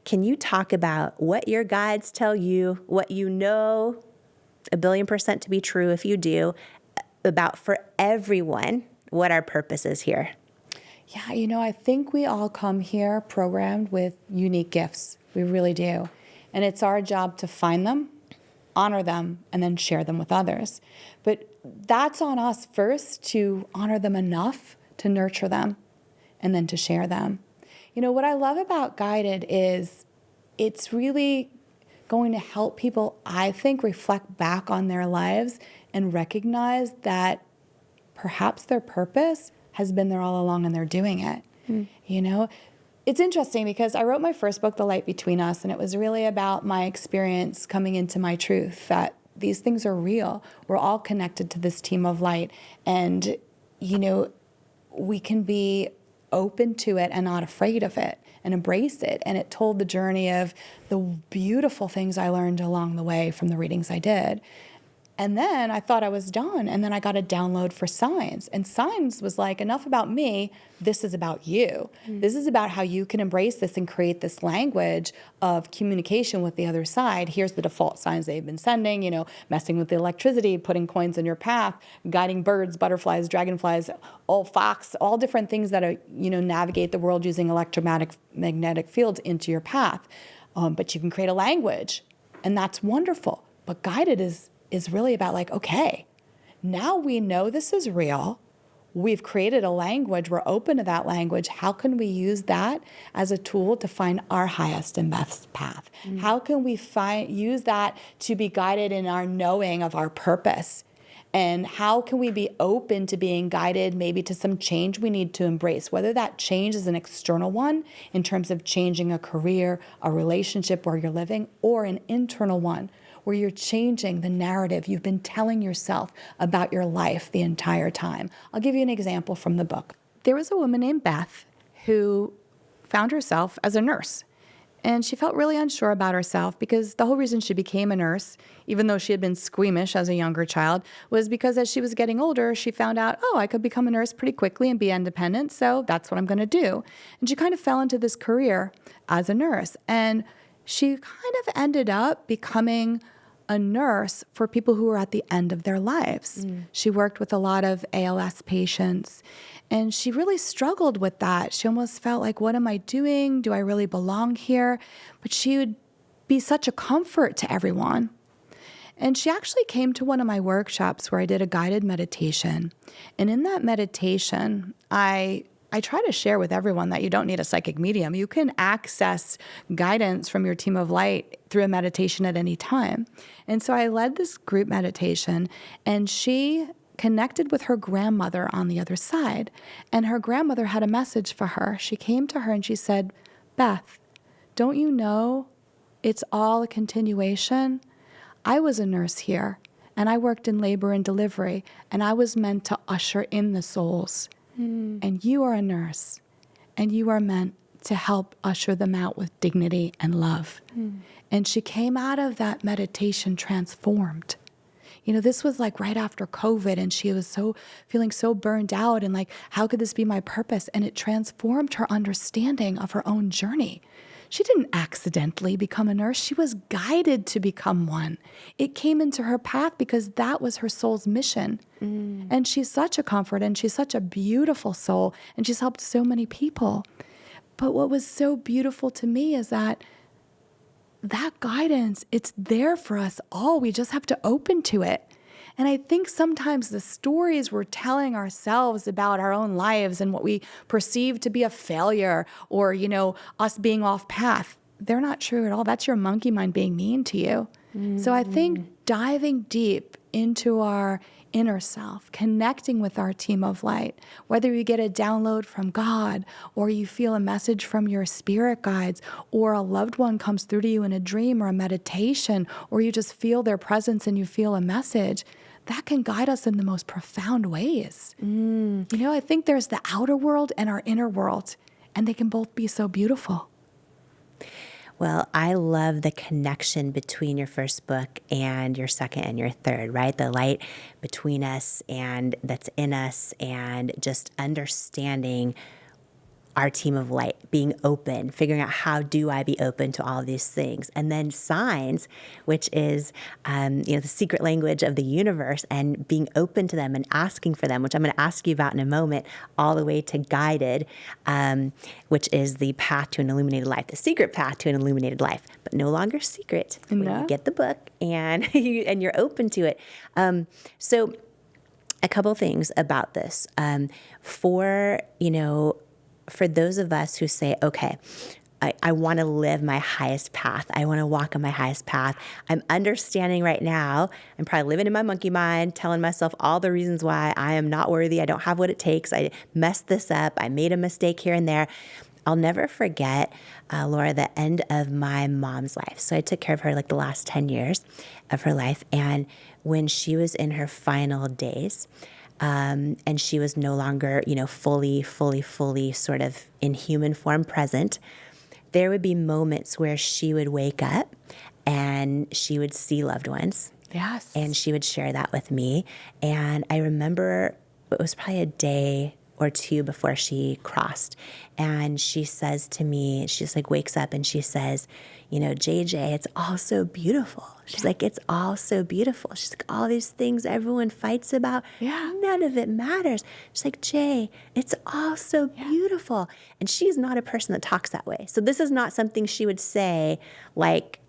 Can you talk about what your guides tell you, what you know 1,000,000,000% to be true, if you do, about for everyone, what our purpose is here? Yeah, you know, I think we all come here programmed with unique gifts. We really do. And it's our job to find them, honor them, and then share them with others. But that's on us first, to honor them enough to nurture them and then to share them. You know, what I love about Guided is it's really going to help people, I think, reflect back on their lives and recognize that perhaps their purpose has been there all along and they're doing it. You know, it's interesting because I wrote my first book, The Light Between Us, and it was really about my experience coming into my truth, that these things are real. We're all connected to this team of light. And, you know, we can be open to it and not afraid of it and embrace it. And it told the journey of the beautiful things I learned along the way from the readings I did. And then I thought I was done. And then I got a download for Signs. And Signs was like, enough about me. This is about you. This is about how you can embrace this and create this language of communication with the other side. Here's the default signs they've been sending, you know, messing with the electricity, putting coins in your path, guiding birds, butterflies, dragonflies, all fox, all different things that are, you know, navigate the world using electromagnetic fields into your path. But you can create a language, and that's wonderful. But Guided is really about like, okay, now we know this is real. we've created a language, we're open to that language. How can we use that as a tool to find our highest and best path? How can we use that to be guided in our knowing of our purpose? And how can we be open to being guided maybe to some change we need to embrace, whether that change is an external one in terms of changing a career, a relationship where you're living, or an internal one where you're changing the narrative you've been telling yourself about your life the entire time. I'll give you an example from the book. There was a woman named Beth who found herself as a nurse. And she felt really unsure about herself because the whole reason she became a nurse, even though she had been squeamish as a younger child, was because as she was getting older, she found out, oh, I could become a nurse pretty quickly and be independent, so that's what I'm going to do. And she kind of fell into this career as a nurse. And she kind of ended up becoming a nurse for people who were at the end of their lives. She worked with a lot of ALS patients, and she really struggled with that. She almost felt like, what am I doing? Do I really belong here? But she would be such a comfort to everyone. And she actually came to one of my workshops where I did a guided meditation. And in that meditation, I try to share with everyone that you don't need a psychic medium. You can access guidance from your team of light through a meditation at any time. And so I led this group meditation, and she connected with her grandmother on the other side. And her grandmother had a message for her. She came to her and she said, Beth, don't you know it's all a continuation? I was a nurse here, and I worked in labor and delivery, and I was meant to usher in the souls. And you are a nurse, and you are meant to help usher them out with dignity and love. And she came out of that meditation transformed. You know, this was like right after COVID, and she was feeling so burned out and like, how could this be my purpose? And it transformed her understanding of her own journey. She didn't accidentally become a nurse. She was guided to become one. It came into her path because that was her soul's mission. And she's such a comfort, and she's such a beautiful soul, and she's helped so many people. But what was so beautiful to me is that guidance, it's there for us all. We just have to open to it. And I think sometimes the stories we're telling ourselves about our own lives and what we perceive to be a failure or, you know, us being off path, they're not true at all. That's your monkey mind being mean to you. So I think diving deep into our inner self, connecting with our team of light, whether you get a download from God or you feel a message from your spirit guides or a loved one comes through to you in a dream or a meditation, or you just feel their presence and you feel a message, that can guide us in the most profound ways. You know, I think there's the outer world and our inner world, and they can both be so beautiful. Well, I love the connection between your first book and your second and your third, right? The light between us and that's in us, and just understanding our team of light, being open, figuring out how do I be open to all of these things. And then signs, which is the secret language of the universe, and being open to them and asking for them, which I'm going to ask you about in a moment, all the way to guided, which is the path to an illuminated life, the secret path to an illuminated life, but no longer secret when you get the book and you're open to it. So a couple things about this. For those of us who say, okay, I want to live my highest path. I want to walk on my highest path. I'm understanding right now, I'm probably living in my monkey mind, telling myself all the reasons why I am not worthy. I don't have what it takes. I messed this up. I made a mistake here and there. I'll never forget, Laura, the end of my mom's life. So I took care of her like the last 10 years of her life. And when she was in her final days, and she was no longer, fully sort of in human form present, there would be moments where she would wake up and she would see loved ones. Yes. And she would share that with me. And I remember it was probably a day or two before she crossed. And she says to me, she just like wakes up and she says, JJ, it's all so beautiful. She's like, it's all so beautiful. She's like, all these things everyone fights about, none of it matters. She's like, Jay, it's all so beautiful. And she's not a person that talks that way. So this is not something she would say like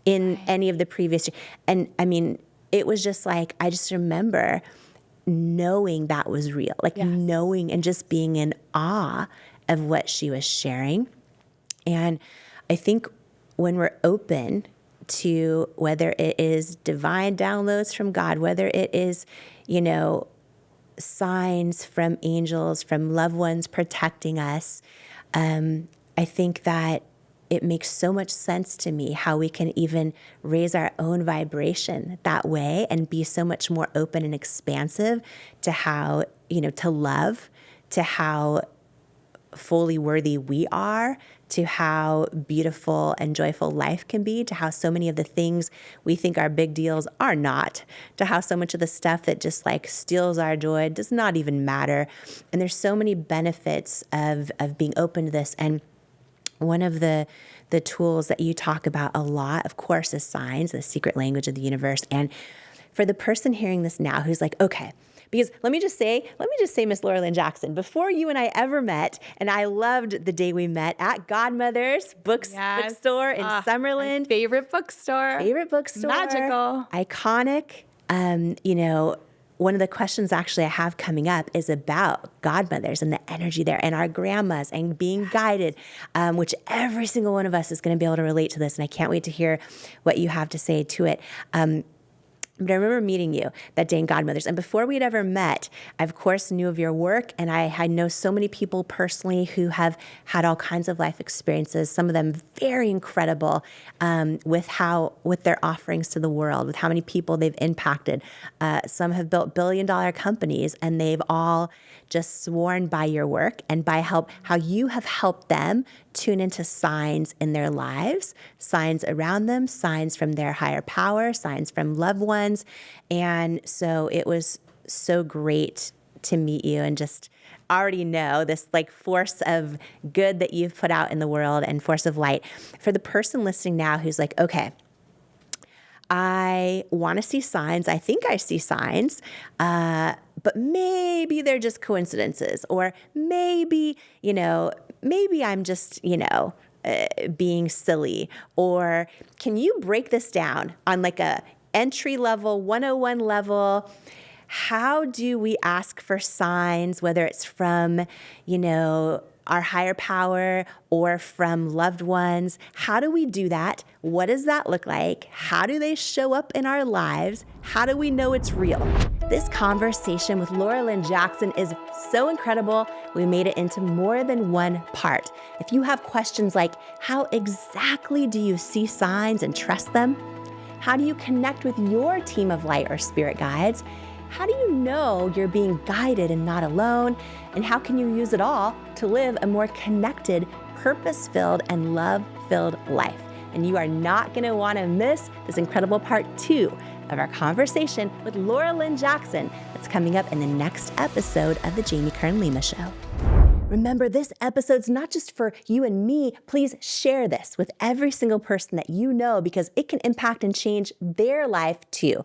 in any of the previous. And I mean, it was just like, I just remember knowing that was real, like knowing and just being in awe of what she was sharing. And I think when we're open to whether it is divine downloads from God, whether it is, signs from angels, from loved ones protecting us, I think that it makes so much sense to me how we can even raise our own vibration that way and be so much more open and expansive to how, to love, to how fully worthy we are, to how beautiful and joyful life can be, to how so many of the things we think are big deals are not, to how so much of the stuff that just like steals our joy does not even matter. And there's so many benefits of being open to this. And one of the tools that you talk about a lot, of course, is signs, the secret language of the universe. And for the person hearing this now who's like, okay, because let me just say, Miss Laura Lynne Jackson, before you and I ever met, and I loved the day we met at Godmother's bookstore in Summerlin. My favorite bookstore. Magical. Iconic. One of the questions actually I have coming up is about godmothers and the energy there and our grandmas and being guided, which every single one of us is going to be able to relate to this. And I can't wait to hear what you have to say to it. But I remember meeting you that day in Godmothers. And before we had ever met, I, of course, knew of your work. And I know so many people personally who have had all kinds of life experiences, some of them very incredible, with their offerings to the world, with how many people they've impacted. Some have built billion-dollar companies, and they've all just sworn by your work and by how you have helped them tune into signs in their lives, signs around them, signs from their higher power, signs from loved ones. And so it was so great to meet you and just already know this like force of good that you've put out in the world and force of light. For the person listening now who's like, okay, I want to see signs. I think I see signs, but maybe they're just coincidences, or maybe I'm just, being silly. Or can you break this down on like a entry level, 101 level? How do we ask for signs, whether it's from, our higher power or from loved ones? How do we do that? What does that look like? How do they show up in our lives? How do we know it's real? This conversation with Laura Lynne Jackson is so incredible. We made it into more than one part. If you have questions like, how exactly do you see signs and trust them? How do you connect with your team of light or spirit guides? How do you know you're being guided and not alone? And how can you use it all to live a more connected, purpose-filled, and love-filled life? And you are not going to want to miss this incredible part 2 of our conversation with Laura Lynne Jackson that's coming up in the next episode of the Jamie Kern Lima Show. Remember, this episode's not just for you and me. Please share this with every single person that you know, because it can impact and change their life too.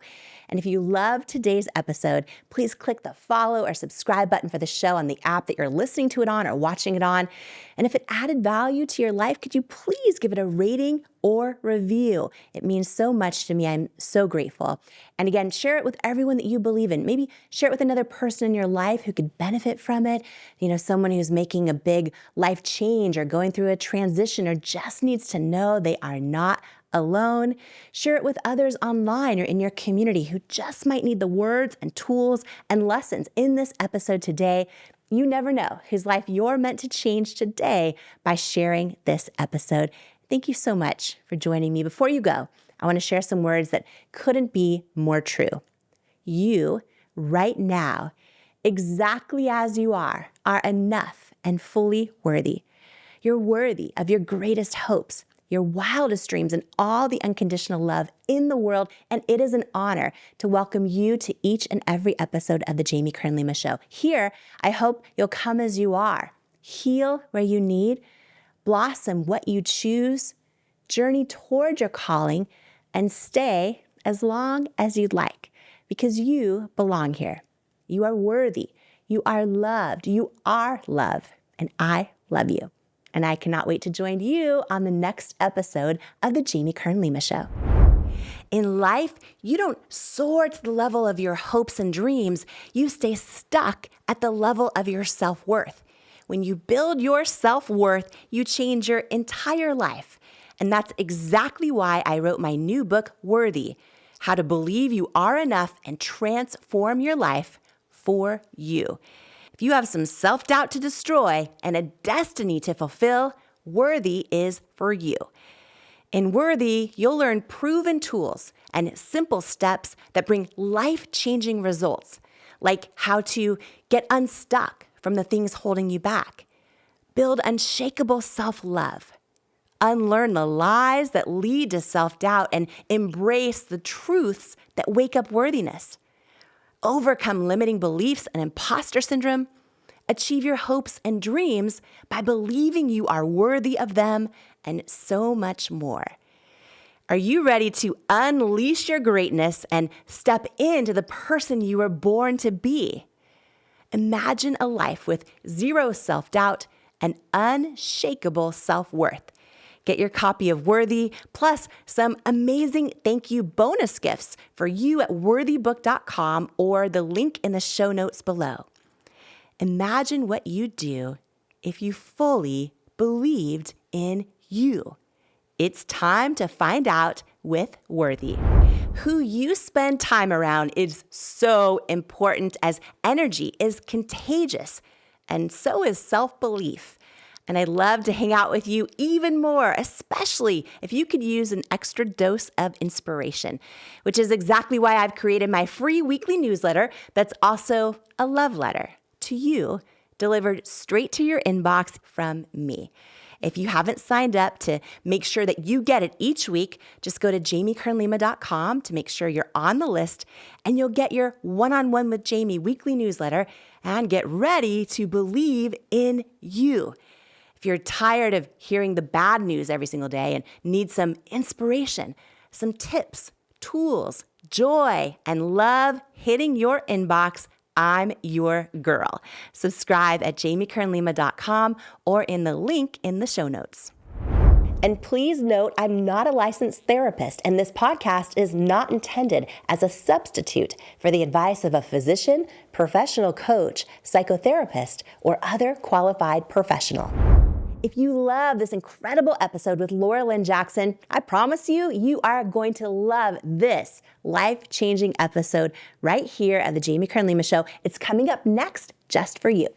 And if you love today's episode, please click the follow or subscribe button for the show on the app that you're listening to it on or watching it on. And if it added value to your life, could you please give it a rating or review? It means so much to me. I'm so grateful. And again, share it with everyone that you believe in. Maybe share it with another person in your life who could benefit from it. Someone who's making a big life change or going through a transition or just needs to know they are not alone. Share it with others online or in your community who just might need the words and tools and lessons in this episode today. You never know whose life you're meant to change today by sharing this episode. Thank you so much for joining me. Before you go, I want to share some words that couldn't be more true. You, right now, exactly as you are enough and fully worthy. You're worthy of your greatest hopes, your wildest dreams, and all the unconditional love in the world. And it is an honor to welcome you to each and every episode of the Jamie Kern Lima Show. Here, I hope you'll come as you are, heal where you need, blossom what you choose, journey toward your calling, and stay as long as you'd like, because you belong here. You are worthy. You are loved. You are love. And I love you. And I cannot wait to join you on the next episode of the Jamie Kern Lima Show. In life, you don't soar to the level of your hopes and dreams. You stay stuck at the level of your self-worth. When you build your self-worth, you change your entire life. And that's exactly why I wrote my new book, Worthy: How to Believe You Are Enough and Transform Your Life for You. If you have some self-doubt to destroy and a destiny to fulfill, Worthy is for you. In Worthy, you'll learn proven tools and simple steps that bring life-changing results, like how to get unstuck from the things holding you back, build unshakable self-love, unlearn the lies that lead to self-doubt, and embrace the truths that wake up worthiness, overcome limiting beliefs and imposter syndrome, achieve your hopes and dreams by believing you are worthy of them, and so much more. Are you ready to unleash your greatness and step into the person you were born to be? Imagine a life with zero self-doubt and unshakable self-worth. Get your copy of Worthy, plus some amazing thank you bonus gifts for you at worthybook.com or the link in the show notes below. Imagine what you'd do if you fully believed in you. It's time to find out with Worthy. Who you spend time around is so important, as energy is contagious, and so is self-belief. And I'd love to hang out with you even more, especially if you could use an extra dose of inspiration, which is exactly why I've created my free weekly newsletter that's also a love letter to you, delivered straight to your inbox from me. If you haven't signed up to make sure that you get it each week, just go to jamiekernlima.com to make sure you're on the list, and you'll get your One-on-One with Jamie weekly newsletter and get ready to believe in you. If you're tired of hearing the bad news every single day and need some inspiration, some tips, tools, joy, and love hitting your inbox, I'm your girl. Subscribe at jamiekernlima.com or in the link in the show notes. And please note, I'm not a licensed therapist, and this podcast is not intended as a substitute for the advice of a physician, professional coach, psychotherapist, or other qualified professional. If you love this incredible episode with Laura Lynne Jackson, I promise you are going to love this life-changing episode right here at the Jamie Kern Lima Show. It's coming up next just for you.